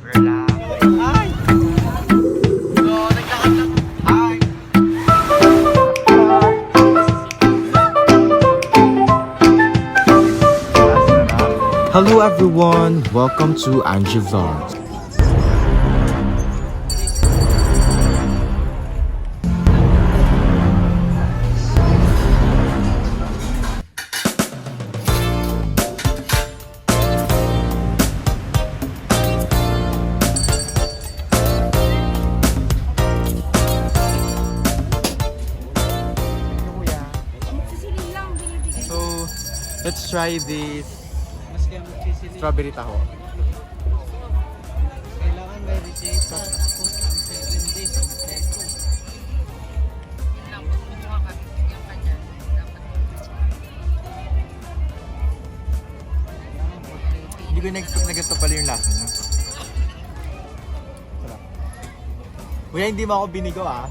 Relax. Ay! So, nagkakap na. Hi! Hello everyone, welcome to Angie Vlogs. So, let's try this strawberry taho. Kailangan may reseta tapos 7 days kompleto. Hindi ko na-expect na ganito pala yung lasa niya. Sarap. Kuya, hindi mo ako binigo ah.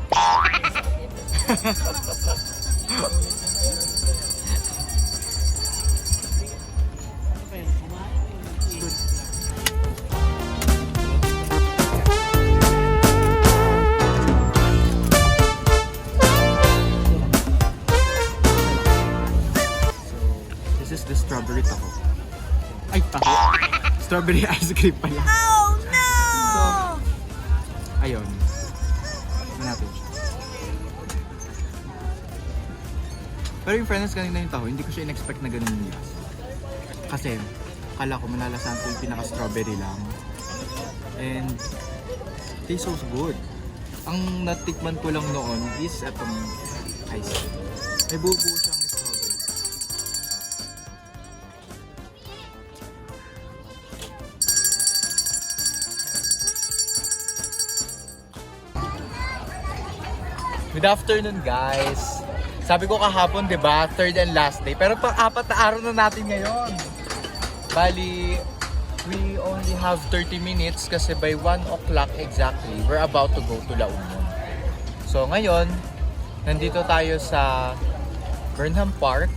This is the strawberry taho. Ay, taho. Strawberry ice cream pala. Oh no! So, ayun. Tignan natin siya. Pero yung fairness kanina yung taho, hindi ko siya in-expect na ganun yung lasa. Kasi, akala ko malalasahan ko yung pinaka-strawberry lang. And, tastes so good. Ang natikman ko lang noon is etong ice cream. May buo siyang strawberry. Good afternoon guys! Sabi ko kahapon 'di ba, third and last day. Pero pang-apat na araw na natin ngayon. Bali, we only have 30 minutes kasi by 1 o'clock exactly, we're about to go to La Union. So ngayon, nandito tayo sa Burnham Park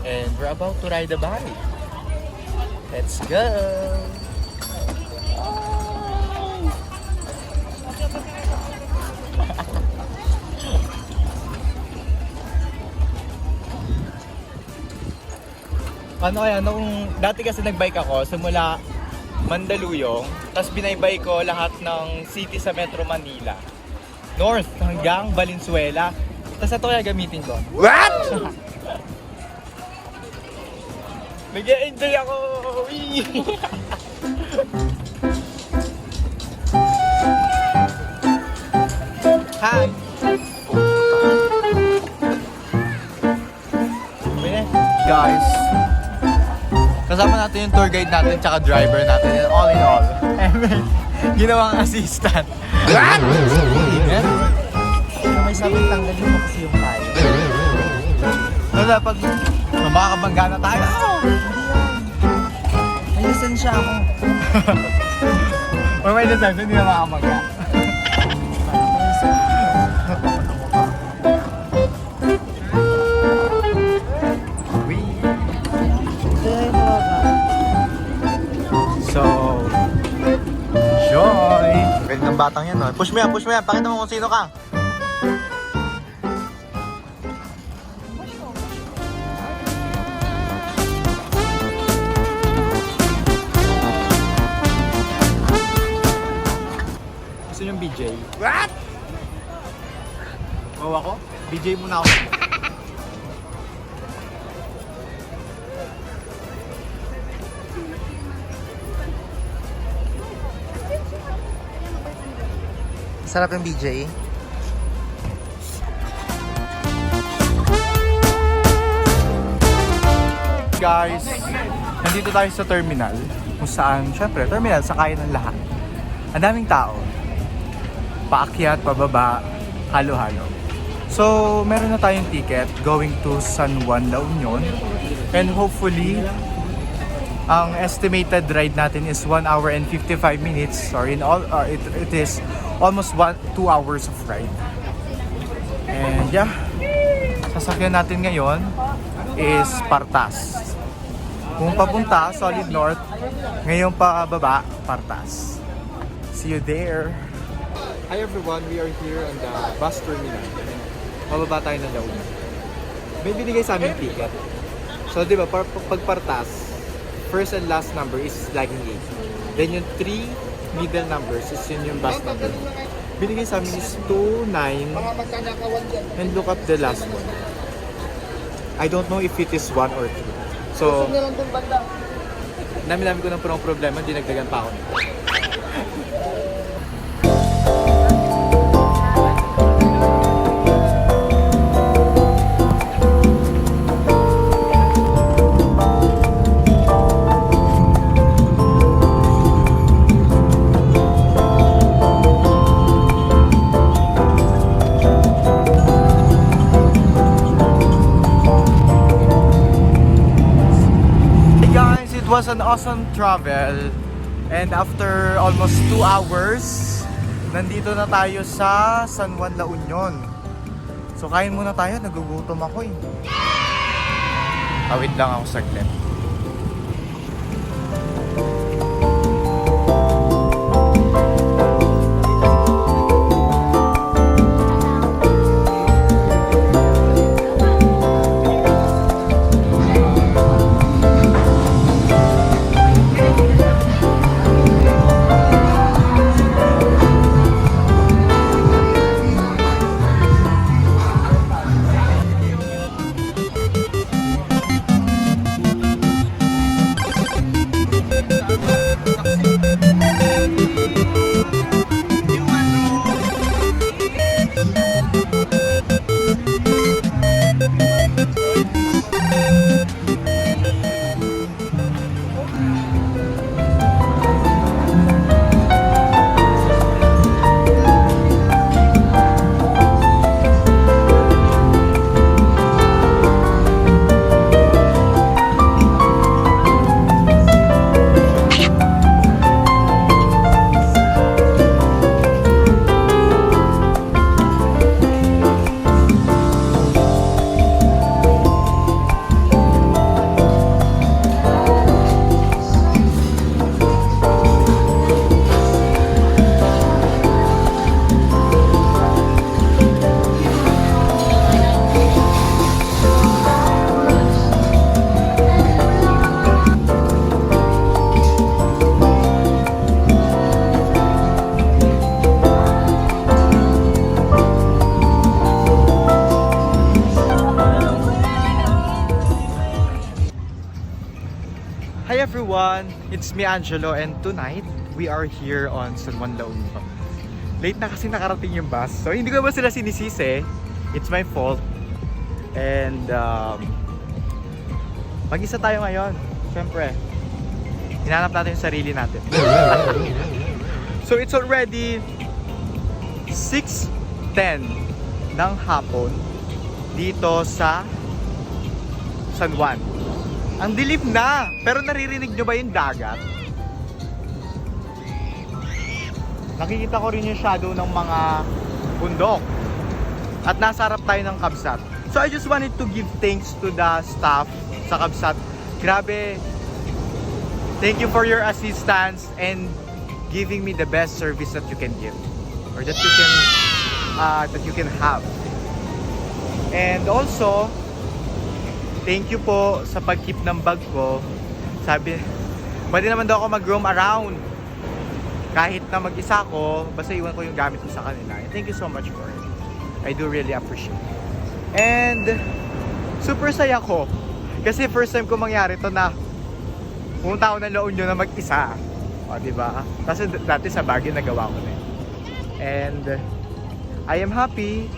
and we're about to ride a bike. Let's go! Paano kaya, nung dati kasi nagbike ako simula Mandaluyong, tapos binaybike ko lahat ng city sa Metro Manila. North hanggang Valenzuela. Tapos ito kaya gamitin ko. What? Nag-enjoy ako! Wee! Hi! Guys, kasama natin yung tour guide natin tsaka driver natin and all in all. Ginawang assistant. What? May sabing tanggalin mo kasi yung tayo. So dapat makakabangga na tayo. May lisensya ako. Or may lisensya, hindi na makakabangga. So, joy! Pwede ng batang yan, no? Push mo yan, push mo yan. Pakita mo kung sino ka. Gusto nyo yung BJ? What? Wow ako? BJ muna ako. Sarap yung BJ. Guys, nandito tayo sa terminal. Kung saan, syempre, terminal, sakayan ng lahat. Ang daming tao. Paakyat, pababa, halo-halo. So, meron na tayong ticket going to San Juan, La Union. And hopefully, ang estimated ride natin is 1 hour and 55 minutes. Or in all, it is almost 2 hours of ride. And yeah, sasakyan natin ngayon is Partas. Kung papunta, Solid North. Ngayon pa baba, Partas. See you there. Hi everyone, we are here on the bus terminal. Mababa tayo ng Launa. May binigay sa amin ticket. So, di ba, pagpartas, first and last number is laging 8. Then yung 3 middle numbers is yun yung bus number. Binigay sa amin is 2, 9, and look at the last one. I don't know if it is 1 or 2. So, dami-dami ko ng problema, dinagdagan pa ako. It was an awesome travel, and after almost 2 hours, nandito na tayo sa San Juan, La Union. So kain muna tayo, nagugutom ako eh. Awit lang ako saglit. Hi everyone, it's me Angelo, and tonight we are here on San Juan, La Union. Late na kasi nakarating yung bus, so hindi ko ba sila sinisisi. It's my fault. And mag-isa tayo ngayon. Siyempre, hinanap natin yung sarili natin. So it's already 6:10 ng hapon dito sa San Juan. Ang dilim na, pero naririnig nyo ba yung dagat? Nakikita ko rin yung shadow ng mga bundok. At nasa harap tayo ng Kabsat. So I just wanted to give thanks to the staff sa Kabsat. Grabe, thank you for your assistance and giving me the best service that you can give. Or that you can have. And also, thank you po sa pag-keep ng bag ko. Sabi, pwede naman daw ako mag-roam around. Kahit na mag-isa ko, basta iwan ko yung gamit ko sa kanila. And thank you so much for it. I do really appreciate it. And super saya ko. Kasi first time ko mangyari to na pumunta ako ng La Union na mag-isa. O, diba? Kasi dati sa Baguio nagawa ko na yun. And I am happy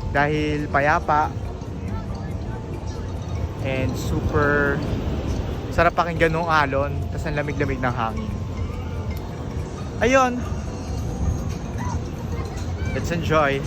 dahil payapa. And super sarap pakinggan ng alon, tas ang lamig-lamig ng hangin. Ayun, let's enjoy.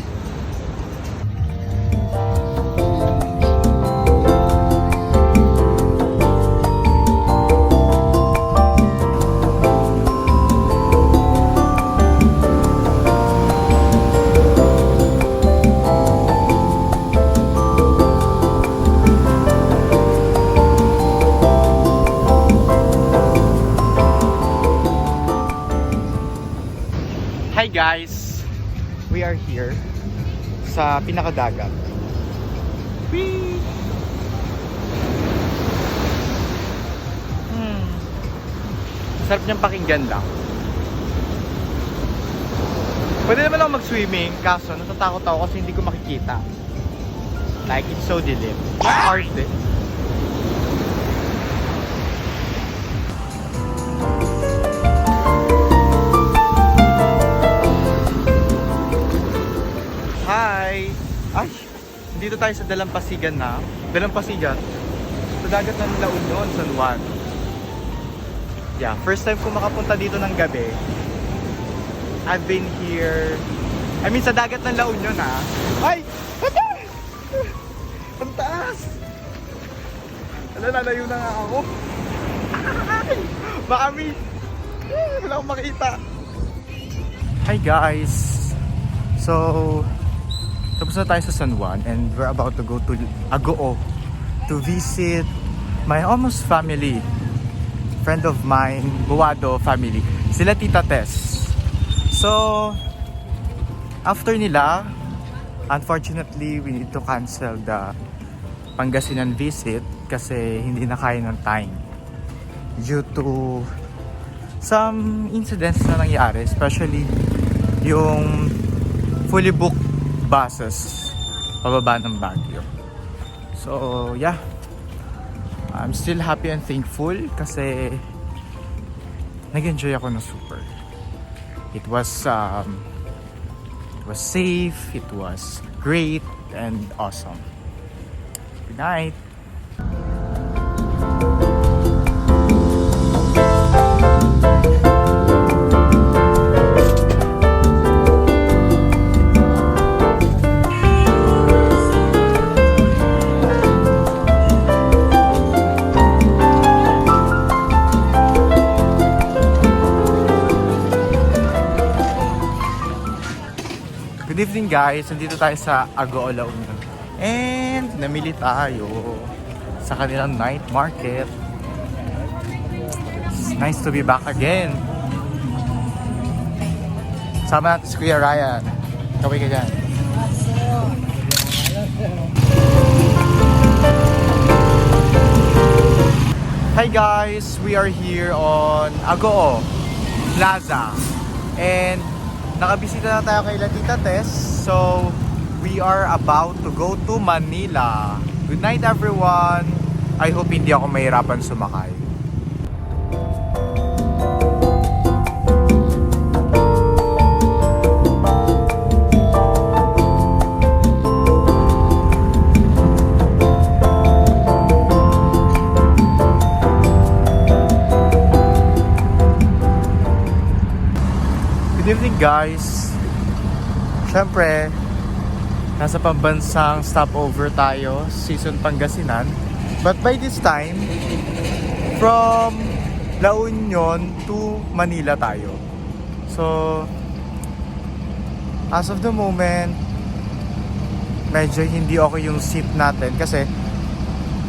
Hi guys! We are here sa pinakadagat. Whee! Sarap niyang pakinggan lang. Pwede naman ako mag-swimming, kaso natatakot ako kasi hindi ko makikita. Like, it's so dilim. Arte. Hi! Ay! Dito tayo sa Dalampasigan na. Dalampasigan? Sa dagat ng La Union, San Juan. Yeah, first time ko makapunta dito ng gabi. I've been here... I mean, sa dagat ng La Union, ha? Ay! Ang taas! Lalayo na nga ako. Baka wala akong makita. Hi guys! So, tapos na tayo sa San Juan and we're about to go to Agoo to visit my almost family. Friend of mine, Buwado family. Sila Tita Tess. So, after nila, unfortunately, we need to cancel the Pangasinan visit kasi hindi na kaya ng time due to some incidents na nangyari, especially yung fully booked buses pababa ng Baguio. So, yeah. I'm still happy and thankful kasi nag-enjoy ako na super. It was safe, it was great and awesome. Good night. Good evening guys, nandito tayo sa Agoo, La Union. And namili tayo sa kanilang night market. It's nice to be back again. Sama natin si Kuya Ryan. Kaway ka dyan. Hi guys, we are here on Agoo Plaza. And nakabisita na tayo kay Tita Tess. So, we are about to go to Manila. Good night everyone. I hope hindi ako mahirapan sumakay. Good evening guys. Siyempre, nasa pambansang stopover tayo, Season Pangasinan. But by this time, from La Union to Manila tayo. So, as of the moment, medyo hindi okay yung seat natin kasi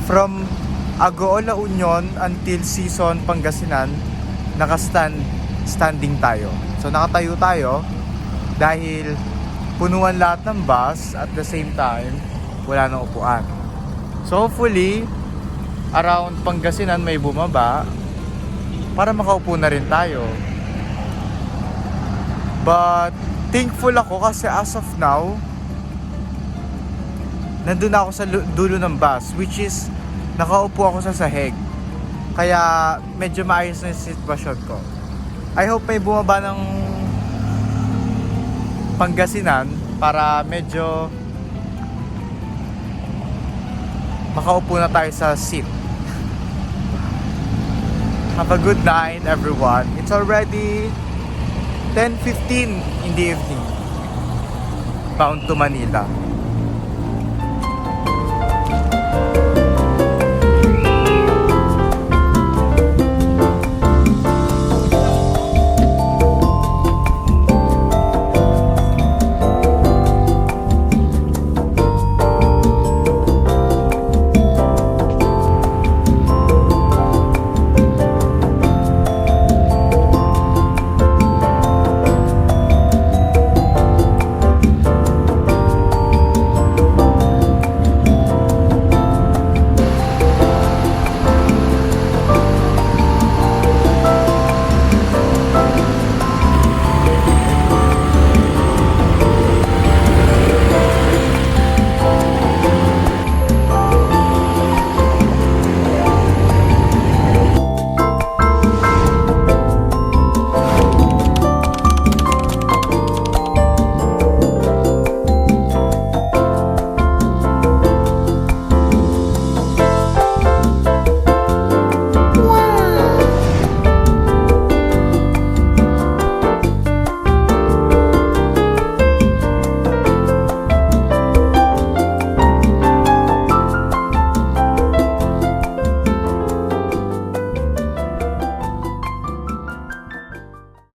from Agoo, La Union until Season Pangasinan, standing tayo. So nakatayo tayo dahil punuan lahat ng bus at the same time wala nang upuan. So hopefully around Pangasinan may bumaba para makaupo na rin tayo. But thankful ako kasi as of now nandun ako sa dulo ng bus, which is nakaupo ako sa sahig. Kaya medyo maayos na yung sitwasyon ko. I hope may bumaba ng Pangasinan para medyo makaupo na tayo sa seat. Have a good night everyone. It's already 10:15 in the evening. Bound to Manila.